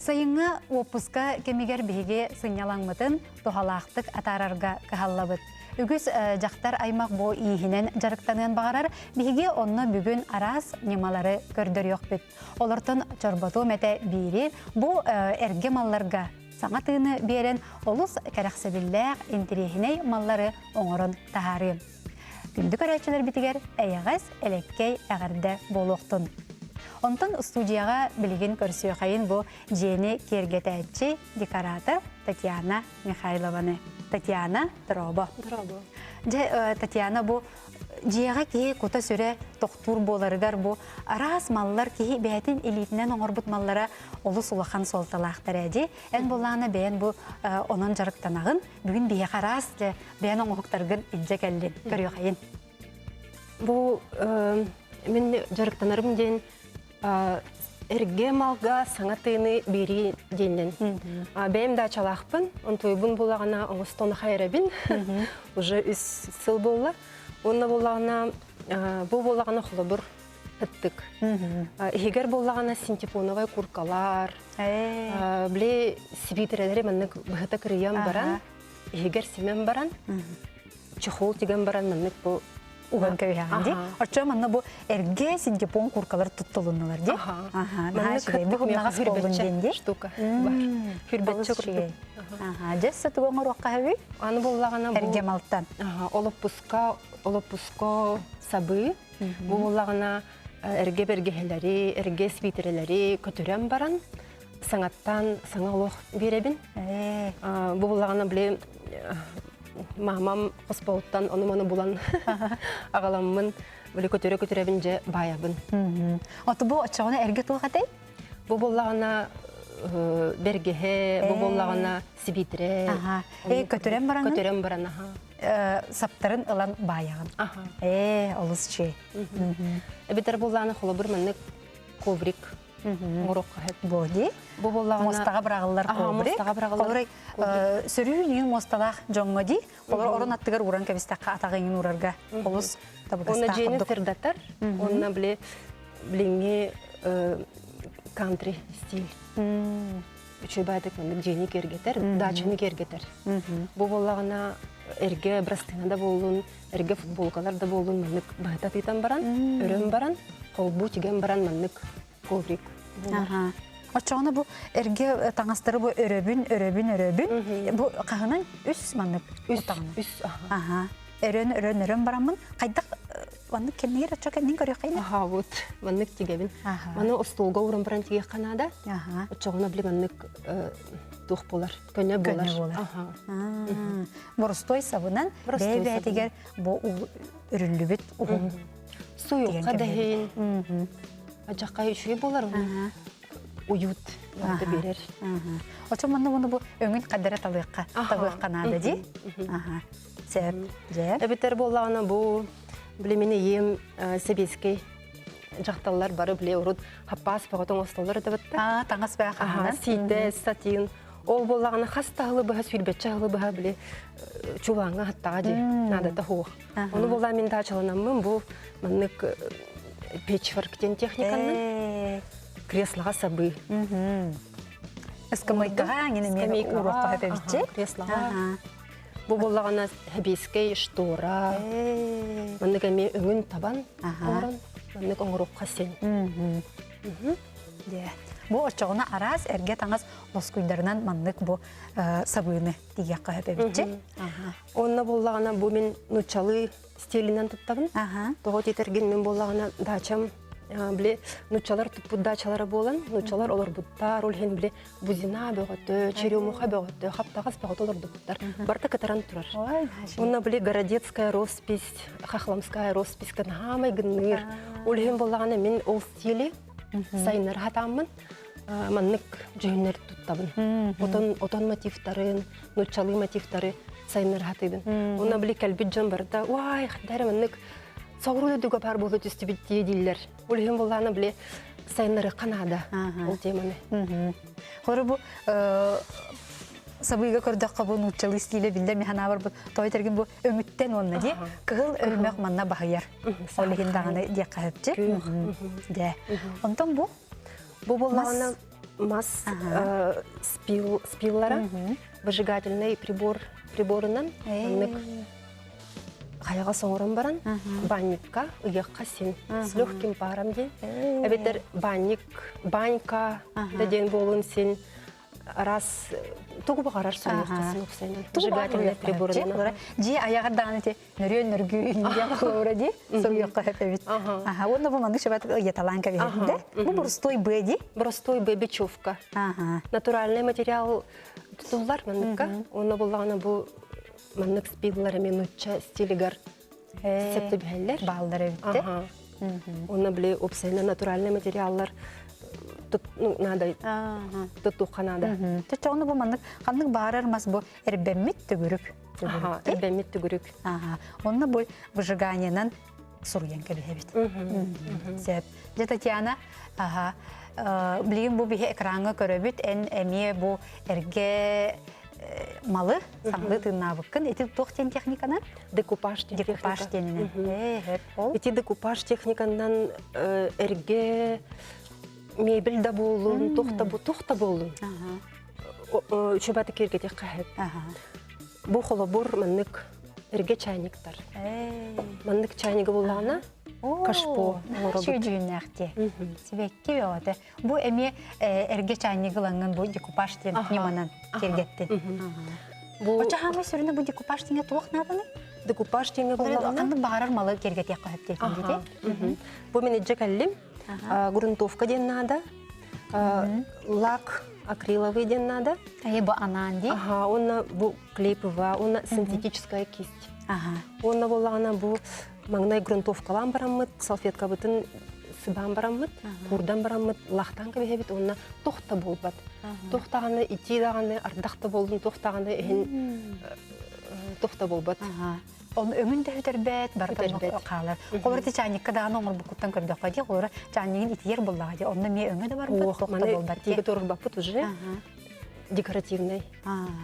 Sayınga опуска кемигер биге сынялаңмытын тухалақтык атарарга кахаллабыт. Үгіз жақтар аймақ бо ийхинен жарықтанын бағарар, биге онны бүгін арас немалары көрдөр йоқпыт. Олартын чорботу мәте бири бу эрге малларга саңатыны берен олус кәрәқсебілләқ интерехиней маллары оңырын тахары. Күнді көрәтшілер бітігер әйәғыз әлеккей әғірді болуқтын. Онтын студияға білген көрсіе қайын бұл жені кергетәтші декоратор Татьяна Михайлованы. Татьяна Дробо. Татьяна бұл жеға кей көті сүре тоқтур боларыгар бұл арас маллар кей бәйтін элитінен оңырбыт маллара олы сұлақан солталақтар әде. Ән болағына бәйін бұл онын жарықтанағын бүгін бейе қарас бәйін оңықтарғын үлжек әлден көріе қайын. Бұл мен жарықтанарым ден эрге малга саңатыны бери деннен. Бәйім да чалақпын, онтойбын болағына оңыстоны хайрабин, уже үс сыл болла. Онна болағына, бұл болағына құлы ыттык. Егер болағына синтепоновай куркалар, біле свитерелері мәннік бұғыта кіриян баран, егер семен баран, чехол теген баран мәннік бұл уган көйәңді. Орча манна бу эрге синтепон куркалар туттулунналар ди. Бу нагас болун денди. Штука бар. Хүрбетче куркалар. Жессе тугоңор ваккаһы. Аны боллагана бу эрге малтан. Олоппуска сабы. Бу боллагана эрге бергеһелери, эрге свитерлери көтөрәм баран. Саңаттан саңалык беребин. Бу боллагана биле мамам оспауттан оны-маны булан ағаламмын білі көтөрі-көтөрәбін же баябын. Оты бұл отчағына әрге тұлғатай? Бұл болағына бергеhe, бұл болағына сибитре. Көтөрен баранын? Көтөрен баран, Саптарын ылан баяғын? Олыс че. Әбетер болағына қолы бір мәнік коврик. Боди. Мостаға бірағылар коврик. Сөрі үйін мосталақ жоңға ди. Олар орын аттығар уран кәбістаққа атағыңын урарға. Олыс табығыстақ. Оны жені тірдатар. Онына біліңе кантри стиль. Үші байдық мәнік жені кергетер, дачыны кергетер. Бұл болағына әрге брастығында болуын, әрге футболкаларда болуын мәнік бағыта тыйтан баран, өрен баран, қолбу теген баран мәнік коврик. Очоғына бұл әрге таңастары бұл өрөбін. Бұл қағынан үс манып ұтағына? Үс. Өрөн барамын. Қайдақ ванны кәнігер очоқ кәнің көрі қайны? Вот. Ваннык тегебін. Ваны остолға ұрын баран теге қанада. Очоғына біле ваннык тұқ болар. Көне болар. Бұрыстой сабынан бәй тегер бұл үрілі біт ұғын. Суюққа дәйін. Ажаққа үшуе болар. Уют берер. Очо манна bunu bu öngün qadara talıyыққа ди. Сәп, жеп. Әбетер болағына бұл білемені ем себескей жақталар бары біле ұрыд хаппас бағытың осталар өтібітті. Таңас бәқағынан. Сейді, сатин. Ол болағына қастағылы бұға, сүйірбетші ағылы бұға біле чулаңа хаттаға де. Надата хуқ. Оны болға мен дачаланамын бұл мәнік печворктен техниканның креслаға сабы. Скамайкаға аңені мен ұраққа өпебітші? Креслаға. Бұл болағына әбескей штора. Мәнік әме өңін табан орын. Мәнік оңырыққа сен. Бұл очоғына араз әрге таңыз лоскүйдерінен мәнік бұл сабыны дегеққа өпебітші? Онына болағына бұл мен нұчалы стилінен тұттабын. Тоғы тетерген мен болағына дачам біле нұчалар тұппы дачалары болын. Нұчалар олар бұттар, олхен біле бузина бөғіті, черемуха бөғіті, қаптағыз бөғіті олар бұттар. Барты катаран тұрар. Онына біле городецкая роспись, хахламская роспись кәнғамай гынныр. Олхен болағына мен ол стилі сайынар хатамын. Маннык жүйінер тұттабын. Отон мотивтарын, нұчалы мотивтары сайынар хатыдын. Онына біле кәлбет жан барда, уай, қадары маннык сауыру дөдігі бар болу түсті бітті еділер. Олхен болағына біле сайынары қанада ол теманы. Қоры бұл сабыйга көрдөккө бу нучалы стиле билде механа бар бу тойтерген бу өңүттен онна ди кыл өлмөк манна багыяр олегин даганы ди кайыпчы де онтон бу боллагана мас спиллара, выжигательный приборынан, маннык қаяға соңырын баран, банникка, ұяққа сен, с легким паром ден. Әбеттер банька ден болын сен, раз, тұғы бағарар соңырқасын ұқсайынан. Выжигательный приборынан. Же аяғырдағаны те нүрген-нүргі үйінден қылуыра де, сол ұяққа әпәбет. Онда бұл маңды шабат ұяталанка берді. Бұл бұрыстой бе де? Бұрыстой бе бечевка. Натуральный материал тұтулар манныкка. Онда болағына бұл маннык спиглары минутча стилигар септі бәлілер. Балдары бітті. Онда біле опсайна натуральный материаллар тұттуққа нада. Тұтта оны бұл маннык қандық бағарармас бұл әрбәммет түгірік. Әрбәммет түгірік. Онда бұл выжиганиянан сұруян кәбет. Сәп. Же Татьяна, білген бұл бігі экраңы көрөбіт, ән әме бұл әрге малы, саңлы тыңнабыққын. Эти тоқтен техниканы? Декупаж техниканы. Эти декупаж техникандан әрге мебель да болуын, тоқта болуын. Үшібаты кергетек қағып. Бұл қолы бұр мәнік әрге чайниктар. Мәнік чайнигі болағына кашпо. Шүйдігін әқте. Себекке өті. Бұл әме әрге чайнигі лаңын бұл декупаштен неманан кергеттен. Оча хамай сүріні бұл декупаштенге тоқнадыны? Декупаштенге болағына? Қанды бағарар малы кергетек қағып детінде. Бұл мен әджек әлім. Грунтовка ден надо, лак акриловый ден надо. Бұл ананди? Онна бұл клейповая, онна синтетическая кисть. Онна болағына бұл маңнай грунтовкалан барамыд, салфетка бұтын сыбан барамыд, курдан барамыд, лақтан көбейбет, онна тоқта болбад. Тоқтағаны, ити дағаны, ардақта болдың, тоқтағаны әйін тоқта болбад. Он ömünde hüterbet, barıdan qalır. Qolardı çaynikka dağın oğul bukutan kördük qadi, qolara çaynikin itiyer bulladı. Onda me ömü de var bu toqta bolbat. Тиге торг бапыт уже декоративный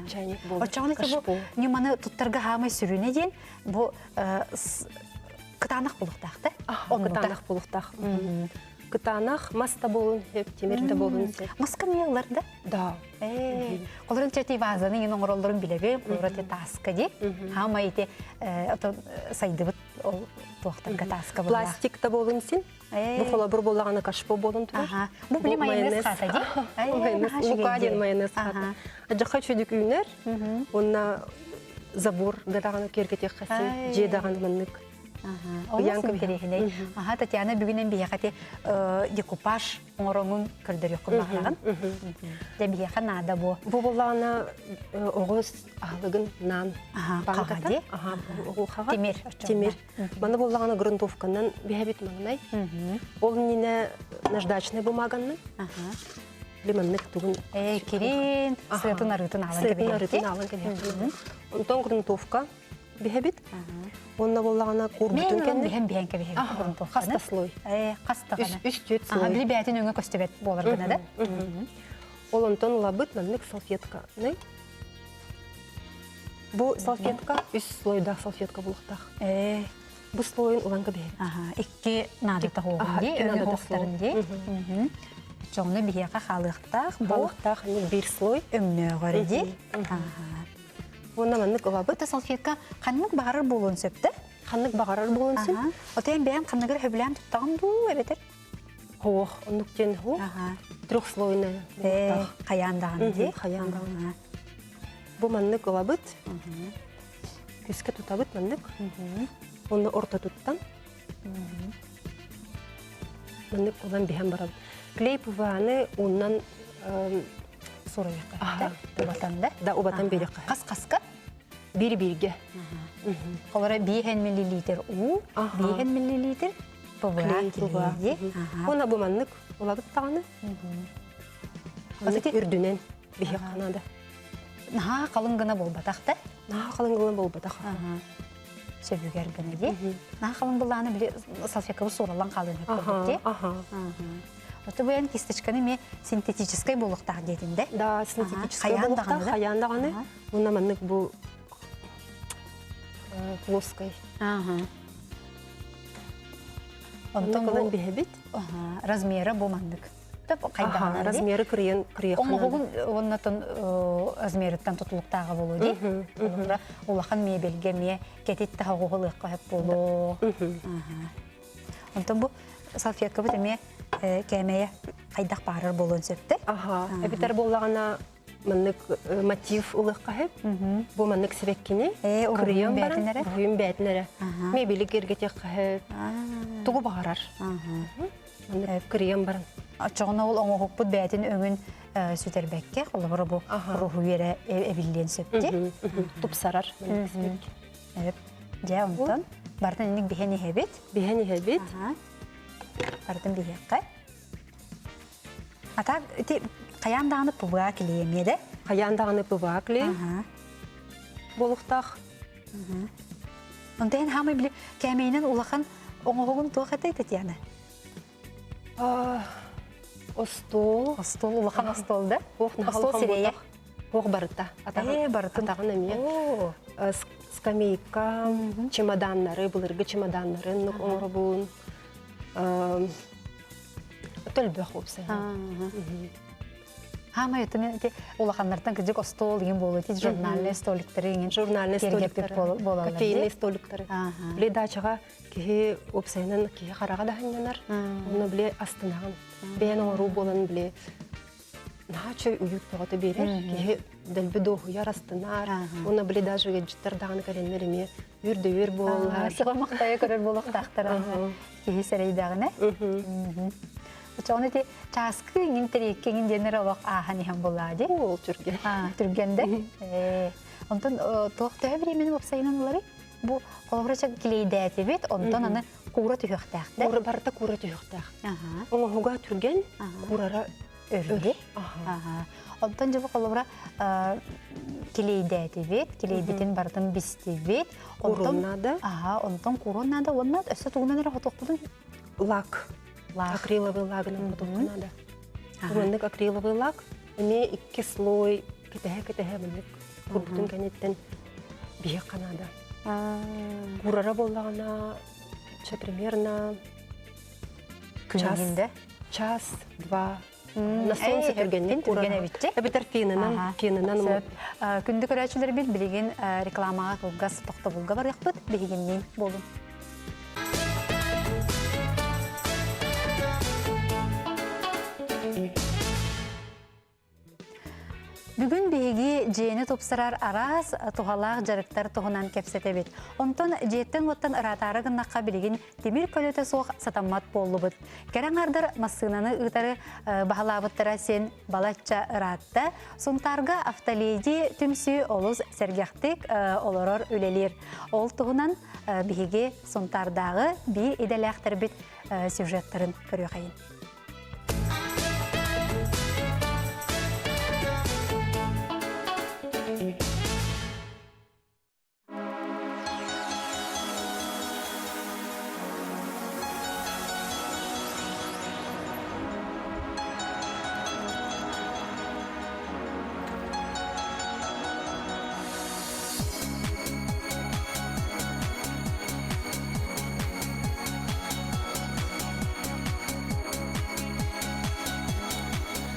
чайник болду. Очағаны ке бұл неманы тұттарға хамай сүріне ден, бұл кытанақ болуқтақты? Кытанақ болуқтақ. Кытанақ маста болын, темірді болын. Маска меялар да? Да. Қолырын чәтей вазаны ең оңыролдырын білеге, қолыры таска де, хамай те сайды бұт тоқтарға таска болуға. Пластикта болын сен? Бұл қола бір болағаны кашпо болын тұрыр. Бұл біле майонез қата де? Лукаден майонез қата. Жаққа чөдік үйінер, онна забор дадағаны кергетек қасы, жедағаны мұнық. Оласын керегіней. Татьяна бүгінен бейеқате декупаж оңырыңын көрдірі құлмағырағын. Дәбейеқа нада бұл. Бұл болағына оғыз ағылығын нан қағаде? Темір. Темір. Баны болағына грунтовканнан бейхабет маңнай. Ол нені наждачный бумаганны. Лимонник туғын. Керен, светын арытын алын кебе. Светын арытын алын кебе. Онтан грунтовка бейхабет. Онна болағына қорбытын кәнді? Мен бейін кәбе. Қаста слой. Қаста ғана. Үстет слой. Білі бәйтін өңі көстебет болар ғана да? Ол онтан лабыт мәнлік салфетка. Бұл салфетка, үст слойда салфетка болуқтақ. Бұл слойын олан кәбе. Икки надыта хоғынде, өңі хоқтарынде. Жоңны бейеқа қалықтақ. Қалықтақ, бір слой. Өмні ғырде. Онда мәнлік олабыт. Бұта салфетка қаннық бағарар болуын сөпті? Қаннық бағарар болуын сен? Отайын бәйін қаннығыр хөбілән тұттағын ду, әбетер? Хоқ, ондықтен ху. Трех слойны. Қаяндағын де? Қаяндағын. Бұл мәнлік олабыт. Көске тұтабыт мәнлік. Оны орта тұттан. Мәнлік одан бейін барабыт. Клейпованы оннан Сұрайыққа. Убатанда? Да, убатан береққа. Қас-қасқа? Бері-берге. Қолары 5 миллилитр у, 5 миллилитр пұбыра келейде. Оны бұманлық олабыт тағаны. Үрдінен бейі қанады. Наға қалың ғына болбатақты? Наға қалың ғына болбатақ. Сөбігер ғына де? Наға қалың болағаны біле салфекабы сұралан қалың өкілдікте? Оты бұян кисточканы ме синтетическай болуқтақ дедінде? Да, синтетическай болуқтақ, қаяндағаны. Оны мәнік бұл плоскай. Онтан бұл бейбет? Размері бұл мәнік? да кайдаган. Размеры кырыяк. Оңогун оннотон размерыттан тутулуктагы болу ди. Улахан мебелге ме кетитте хагылык кайып болу. Онтон бу салфетка бу теме кемeye кайдак барыр болон сөптө. Эбитер боллагана маннык мотив улык кайып. Бу маннык себеккине кырыян баран, буйун бәтнере. Мебели кергетек кайып. Тугу багарар. Маннык кырыян баран. Ачыгына ул оңогукпут бәтин өңүн сүтербекке, олбор бу руху бере эбиллен сөптө. Тупсарар. Жа онтон бартын иник бихени хебит. Бихени хебит. Бартын бихекка. Ата каяндаганы пубга килемеде. Каяндаганы пубга киле. Болуктак. Онтен хамы биле кемейнен улахан оңогун туакатай Татьяна. Остол улахан остол да? Остол сирее. Ох барыта. Атаган эме. Скамейка, чемоданнары, булыргы чемоданнарын оңорбун. Төлбөк болса. Хамы өтүнө улаханнардан кыжык остол деген болот, журнальный столиктери деген. Журнальный столиктери, кофейный столиктери. Биле дачага кихи опсайнан кихи карага да ханянар. Оны биле астынаган. Бен оңору болон биле начо уют тогото берер. Кихи дэлбе дохуяр астынар. Оны биле даже життер даганы каренлериме үрдө болар. Сыгамактая көрөр болуктактар. Кихи серейдагына. Чоны те часкы интерекке генер олак ахани хам болады. Ол түрген. Түргенде. Онтон тоқтая времени опсайнан олары. Бу колбраша килейдәте бит, онтон аны кура түйөктәкте. Кура барта кура түйөктәк. Оңогуга түрген курара өрүле. Онтон жабы колбра килейдәте бит, килейбитин бартын бисти бит. Куруннада. Онтон куруннада, оннад өсө тугунан рахотоктун лак. Акриловый лак нам потом надо. Уманнык акриловый лак, име 2 слой, кете-кете мынык. Курбутун канеттен бие канада. Курара боллагана примерно час-два. На солнце түргеннен курара. Эбитер фенынан. Күндү көрөчүлөр билген рекламага кылгас токтобулга бар якпыт, билгеннен болун. Бүгін бейги жейіні топсырар арас туғалақ жарықтар туғынан кепсетебет. Онтон жейттен оттан ыратары гыннаққа білген темір көлөті соқ сатаммат болу бұд. Керен ардар масынаны ұтары бағалабыттыра сен балатча ыратты. Сонтарға автоледи түмсі олыз сәргяқтық олорор өлелер. Ол туғынан бейги сонтардағы бір иделяқтар бит сюжеттарын көрі қайын.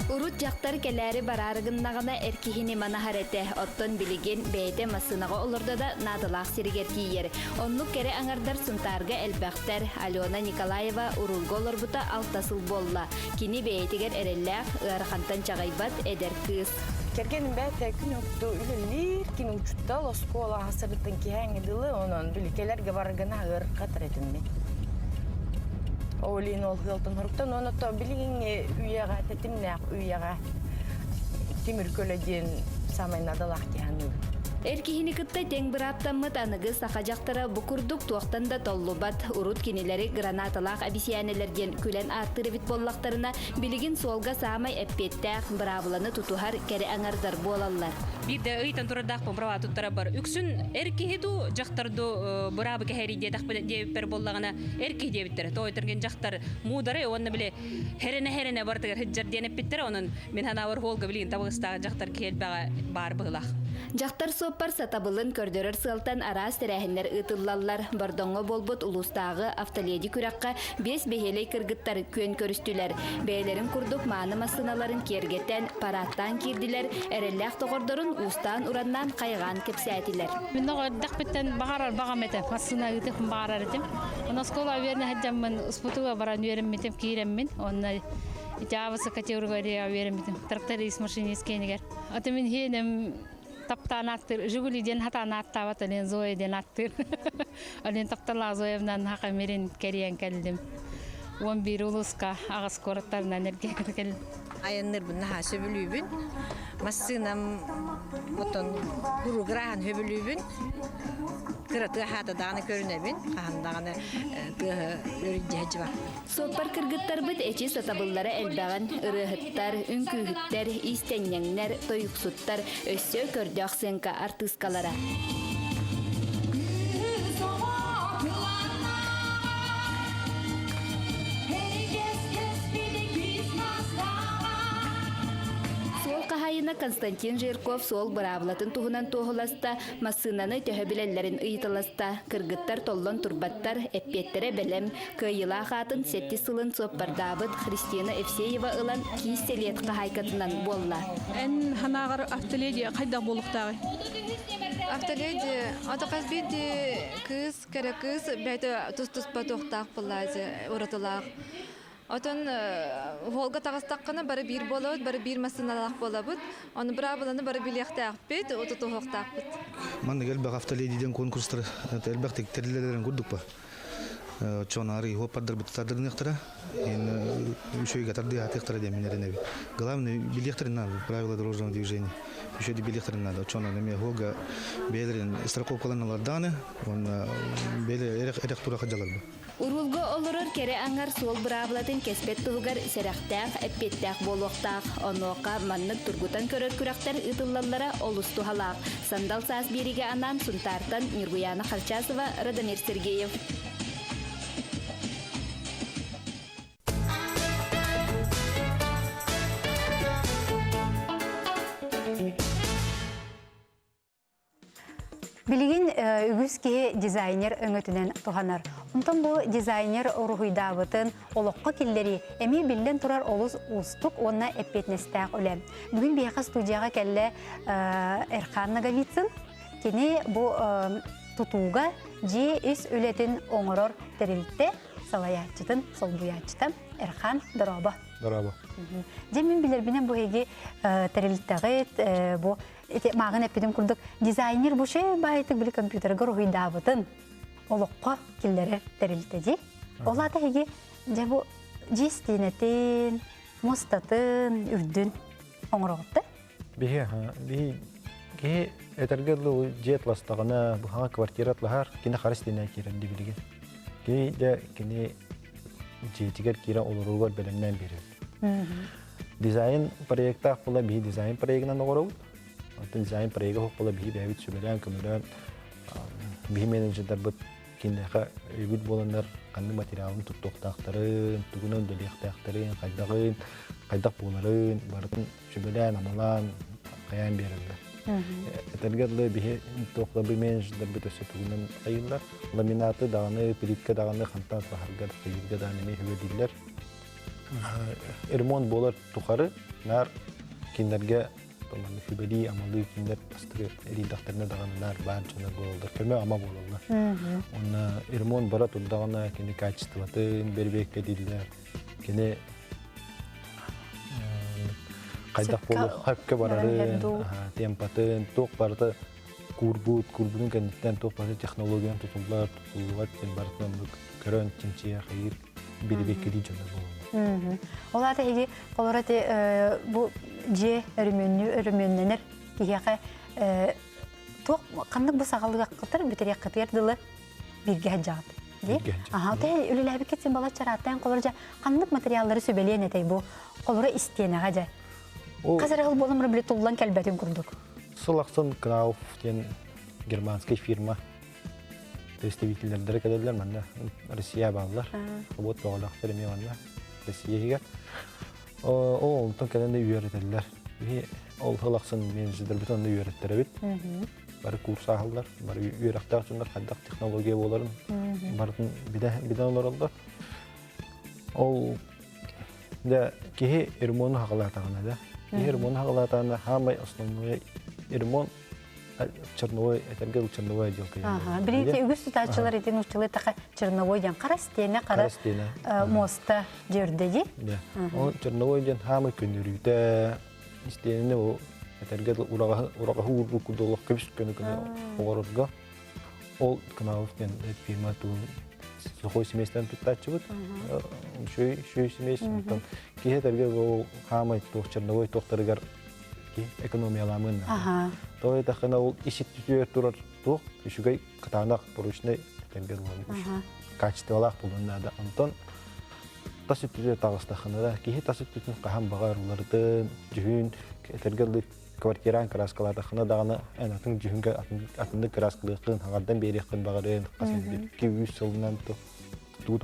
Урут жақтар келәри барарыгыннағына әркихini мана харете оттон билеген бәйте масынаға олырда да надылақ сиригер кейер. Оннук кере аңардар сунтарга әлбәқтер Алена Николаева урулга олырбыта алтасыл болла. Кини бәйтегер әрелләқ ұрақантан чағайбат әдер кыз. Керген бәйте күн өтті үлілер, кин ұчытта лоскола асырыттың кейәңеділі, онын бүлікелерге барығына ұрық қатыр етінме. Олин ол хылтын хұрықтан, оны то білген үйеға, тәтімнәқ үйеға темір көледен самай надалақ кейән өл. Эркихини кытта тең бираптаммыт аныгы сақажақтара бұқырдық туақтан да толлубат урут кенелері гранаталақ абисиянелерден күлен аттыры бит боллақтарына білігін солға самай әппеттәқ бравыланы тутухар кәрі аңардар болалар. Бирде ыйтан турадақ помрава туттара бар. Үксүн эркихиду жақтарды бравы кәхәри дедақ бер боллағына эрких дебіттері. Тойтырген жақтар мудары, оны біле херене бартығыр хыджар денеп біттері, оның мен ханауыр холға білген табығыстағы жақтар келбәға бар бұғылақ. Жақтар соппар сатабылын көрдөрөр сылтан арас тәрәхінлер ытыллаллар. Бардоңы болбут улустағы автоледи күраққа 5 бейелей кыргыттар көн көрістілер. Бәйлерін күрдік маны масыналарын кергеттен параттан кирділер, әрелләқ тоғырдырын устан ураннан қайған кепсәтілер. Мен оғырдақ біттен бағарар бағам етем, масына үтіқін бағарар етем. Оны скола верні хаджамын ұспутуға баран верім етем кейреммін. Оны жабысы категория верім етем. Трактор ес машинес кенігер. Аты мен хенем таптан аттыр, жүгіліден хатан аттават, олен зойден аттыр. Олен таптала зойымнан хақа мерен кәриян кәлдім. 11 улысқа ағыз қораттарынан әргекір кәлдім. Айынныр бұнна хасы бүлібін. Масынам отон күрігірағын хөбілібін. Кыраты хатадағаны көрінебін. Қағандағаны өрінде әжі бар. Соппар кыргыттар бұд әчі сатабыллары әлбәғін ұрығыттар, үнкүйіттер, истеннеңнер, тойықсуттар, өссө көрдіғ сенка артыскалара. Қағайына Константин Жирков сол бұрабылатын туғынан тоғыласта, масынаны төһөбілелерін ұйытыласта, кыргыттар толлон турбаттар, әппеттері бәлем, күйіла қатын сетті сылын соппардабыт Христина Евсеева ылан кейселет қағайкатынан болла. Ән ханағар автоледи қайда болуқтағы? Автоледи, атақас бейді кыз, кәрі кыз, бәйті тұс-тұспа тоқтақ бұллады, ұратылақ. Отон Волга тағыстаққаны бары бір болауыд, бары бір масыналақ болауыд. Оны бұра бұланы бары білектақ бейд, оты тоқтақ бейд. Манны әлбәқ автоледиден конкурстар, әлбәқ тәрілелерін көрдік ба. Чонары хоппардар бұттардырын ектіра. Еще и гатарды атықтыра деменерін әбі. Главный билеттерин надо, правила дорожного движения. Еще и билеттерин надо. Чона неме хога бейлерин страховкаларын аларданы, он бейлер эрек тура хаджалар ба. Урулго олорор кере аңар сол бұрабылатын кеспет тұғығар сәрәқтәқ, әппеттәқ болуқтақ, оноқа маннық тұргутан көрір күрақтар ұтылалара олысту халақ. Сандал саас береге анан Сунтартан Ниргуяна Харчасова, Радамир Сергеев. Билигин үгіз ке дизайнер өңөтінен туғанар. Онтан бұл дизайнер ұрғыйдабытын олыққа келлері әме білден тұрар олыз ұстық онына әппетнестәқ өлем. Бүгін бейқа студияға кәлі Эрхан Нагавицын. Кені бұл тұтуға же үс өлетін оңырор тәрілтті салаятчытын, солбуятчытын Эрхан Дороба. Дороба. Жемін білербінен бұл еге тәрілттіғет, бұл мағын әппедім күрдік дизайнер бұл ше байытық білі компьютерға ұрғыдабытын олыққа келлері тәрілтті. Олады еге бұл жестенетін, мұстатын, үрдін оңырғытты? Беге әтергерлі жет ластағына бұхаңа квартиратлығар кені қарыстена керенді білген. Кені жетігер кері олыруғар бәлемнен береді. Дизайн проекттақ бұла бей дизайн проектінен оғырауыд. Дизайн проекті хоқ бұла бей бәйбіт сөбелен, көмірен, бей менеджердар бұд кендеға өйбіт боландар қанды материалын тұттоқтақтарын, түгінен дөлектақтарын, қайдақ боларын, бардың сөбелен, амалан, қаян берілді. Этергерлі бей тоқла бей менеджердар бұд өсі түгінен қайылдар. Ламинаты дағаны, плитка дағаны, қантан сахаргар, қайылға дағаны мей өйділер. Ремонт болар тұқары, нар кендерге Хүбәли амалы киндер пастыры ридақтарына дағандар бар жана болалдар. Көрме ама болалдар. Оны ремонт бара тұрдағана кені качестватын бербекке дейділер. Кені қайдақ болу қапке барарын, темпатын, тоқ барды курбудың кәндеттен тоқ барды технологиян тұтылдар, тұтылуар кен барытынан көрін, чемчия, қайыр бербекке дейд жана болалдар. Олады еге қолыраты бұл же өріменненер кегеға тоқ қандық бұл сағалыға қытыр бүтерек қытырдылы бірге жағды. Өліләбі кетсен бала чараттайын қолыр жа қандық материаллары сөбелейін әтей бұл қолыры істенеға жа. Қазір ғыл болымыр білі тұлдан кәлбәтін күрдік. Сылақсын Крауф ден германский фирма представительдері кәдерлер мәнді Россия бағылар. Бұд бағылақтар еме мәнді Россияға. Ол ұлттың кәденде үйер етелілер. Ол хылақсын мен жидір бүтінді үйреттері бит. Бары курс ағылдар, бары үйректақ жүндер, қайдақ технология боларын, барын бидан олар олдар. Ол да кеге эрмону хағылатағына да. Кеге эрмону хағылатағына хамай основной эрмон черновой, этергел черновой отделка. Білейте, үгіз тұтатшылар етін ұштылы тақа черновой ден қара стене, қара моста жердегі? Ол черновой ден хамай көндірүйті, стенені ол этергел ұраға хұрғы күдолық көпіс көні оғырырға. Ол қыналық ден фирма туын сухой семейстен тұттатшы бұд. Шөй семейстен. Кеге этергел ол хамай тоқ черновой тоқтарығар экономияламын. Той тахана ол ишит түтүер турар тук, ишугай катанак поручный теңгер болуш. Качестволах булунда Антон тасып түтүер тагыстахана да кихи тасып түтүн кахам багарларды жүн тергелди квартиран краскаларда хана дагана анатын жүнгө атынды краскалыкын хагардан берекин багарын касым 200 жылынан туу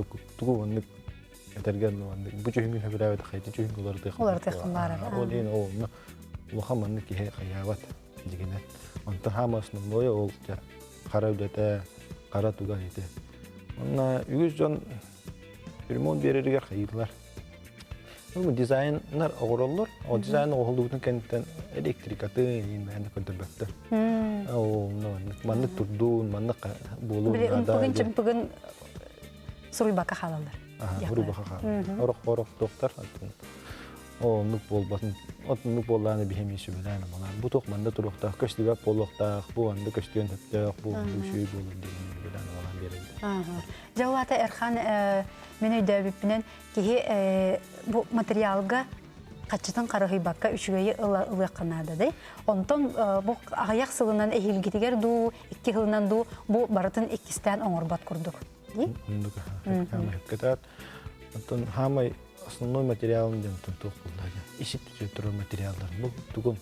тергел бу жүнгүн хөбүрөбөт кайты жүнгөлөрдү оларды Ол ен ол Лохаманны кихе хаяват дегенде. Онта хамасын лоя ол қара үлеті, қара туға ете. Онна үгіз жон ремонт берерге қайырлар. Ол дизайнер оғырылыр. Ол дизайнер оғылды бүтін кәнттен электрикаты мәні көндірбәкті. Ол манны тұрдуын, манны болуын. Бүгін сұрылбақа қалалар. Сұрылбақа қалалар. Орық тоқтар. Ол нүк болбасын, от нүк болланы бихемесі біләні болар. Бұ тоқманда тұрықтақ, көштігі болуқтақ, бұ анды көштіген төптіғ, бұ анды үшүй болыр деген біләні болан берілді. Жауаты Әрхан мен өйді өбіппінен кейі бұл материалға қатшытын қарығы баққа үшігейі ұлыққанады дей. Онтон бұл ағаяқ сылынан әйілгетігер ду, екі ғылынан ду, бұл барытын екістен оңырбат күрдік. Хамай основной материалын ден тұнтуқ бұлдағы. Ишіп түтер тұру материалдар. Бұл түгін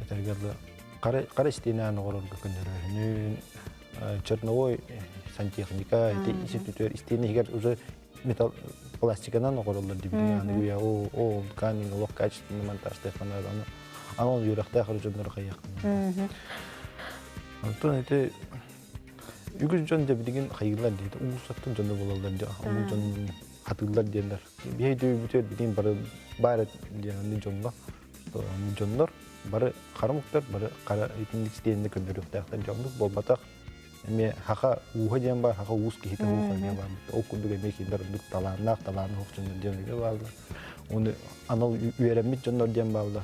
әтергерлі қара стенаны ғорырға көндірі. Черновой сантехника, ишіп түтер стені егер уже металл пластиканан ғорылар дебілі. Ол камень, лоқ качественный монтаж тайқанады. Анол үйрақта ақыры жөндері қаяқын. Антон әте үгіз жөн дебілген қайғылар дейді. Уғысаттың жөнді болалар дейді. Hatırlar diyenler. Bir heyde bütün bildiğin bari diyenler jonlar. Jonlar bari karamuklar bari kara etinlik isteyenler gönderiyor. Dağıtan jonlar bolbatak. Eme haka uha diyen var, haka uğuz ki hita uğuz diyen var. Okuduk emek indar duk talanaq hoşçunlar diyenler varlar. Onu anal üyerenmiş jonlar diyen varlar.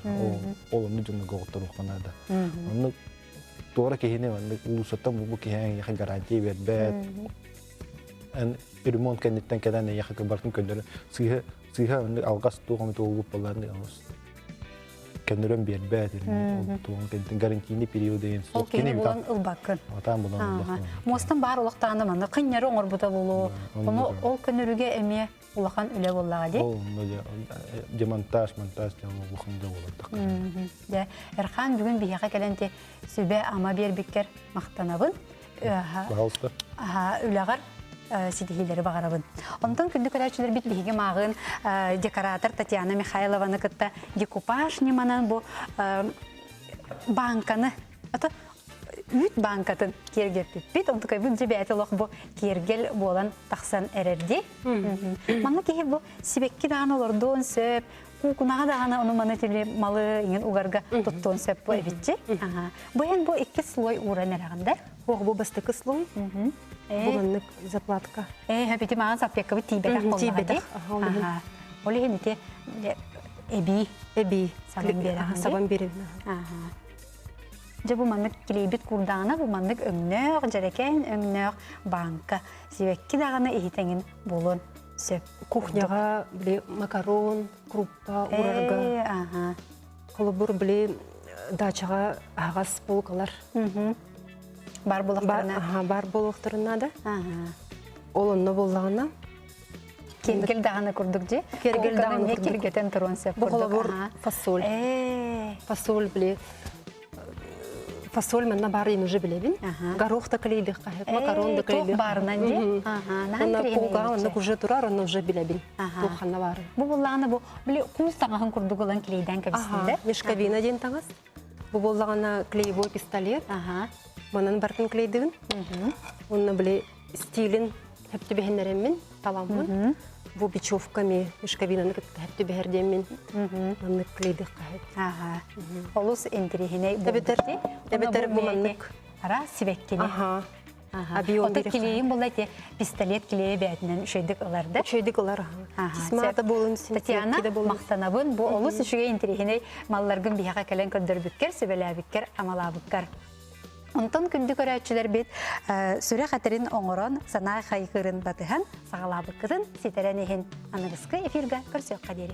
Olumlu jonlar goğutlar okanada. Onu doğru kehine var. Ulusatan bu kehine yakın garanti ver. Ремонт кенеттен кеден яхы кыбартын көндөрү сыйга алгас тугам тугуп болларны алыс кендөрөн бербе тугам кенеттен гарантийный период деген сол кене болон ылбакын атам болон мостан бар улактаны мана кыйнары оңорбута болуу ону ол көнөрүгө эме улахан үле боллага ди ол демонтаж делуу бухунда болот да Эрхан бүгүн бияга келенте сүбө ама бербиккер мактанабын үлөгөр сидихилери бағарабын. Онтан күнді көрәчілер бит биһиге мағын декоратор Татьяна Михайлованы кытта декупаж неманан бұл банканы, үт банкатын кергеппит бит, онты көбін жебәті лоқ бұл кергел болан тақсан әрерді. Манна кейі бұл сибекки дағаны олордуын сөп, кукунаға дағаны оны маны теле малы еңін уғарға тұттуын сөп бұл әбітчі. Бұян бұл екі слой уран әрағындар. Бұл бастықы слой. Бұланлық заплатка. Хөпеті маған саппеккі бұл тибетақ болмағады. Олы хенете әбі сабан беремін. Же бұл маңдық келейбет күрдағына, бұл маңдық өңнөк, жарекен өңнөк банка. Себеккі дағына ехетеңін болын сөп. Кухняға макарон, круппа, урарға. Қолы бұр дачаға ағас полкалар. Бар болуқтарына? Бар болуқтарына да. Олынны болағына. Кергел дағаны күрдік же? Кергел дағаны күрдік. Кергетен тұруын сөп күрдік. Бұқылы бұр фасоль. Фасоль фасоль манна барын уже билебин. Горох та клейдих кахет, макарон да клейдих. Барынан же. Онна полга, онна уже турар, онна уже билебин. Туханна бары. Бу булланы бу биле куус таңаһын курдугулан клейден кебисинде. Мешковина ден таңас. Бу боллагана клеевой пистолет. Манан бартын клейдигин. Онна биле стилин хепти бехенеремин, таламмын. Бу бечевками мешковинаны хепти бехердемин. Манны клейдих кахет. Олус интерихине Дебетер бу маннык. Ара сибеккене. Ота клейин булайте пистолет клейе бәтінен үшөйдік оларды. Үшөйдік олар. Кисмата болын Татьяна мақтанабын. Бу олус үшіге интерихине малларгын бияға кәлен көрдірбіккер, сөбеләбіккер, амалабыккар. Онтон күнді көрәтшілер бет сүрі қатырын оңырын, сана қайқырын батыған, сағалабыққытын сетерен ехін анығысқы эфирға көрсек қадері.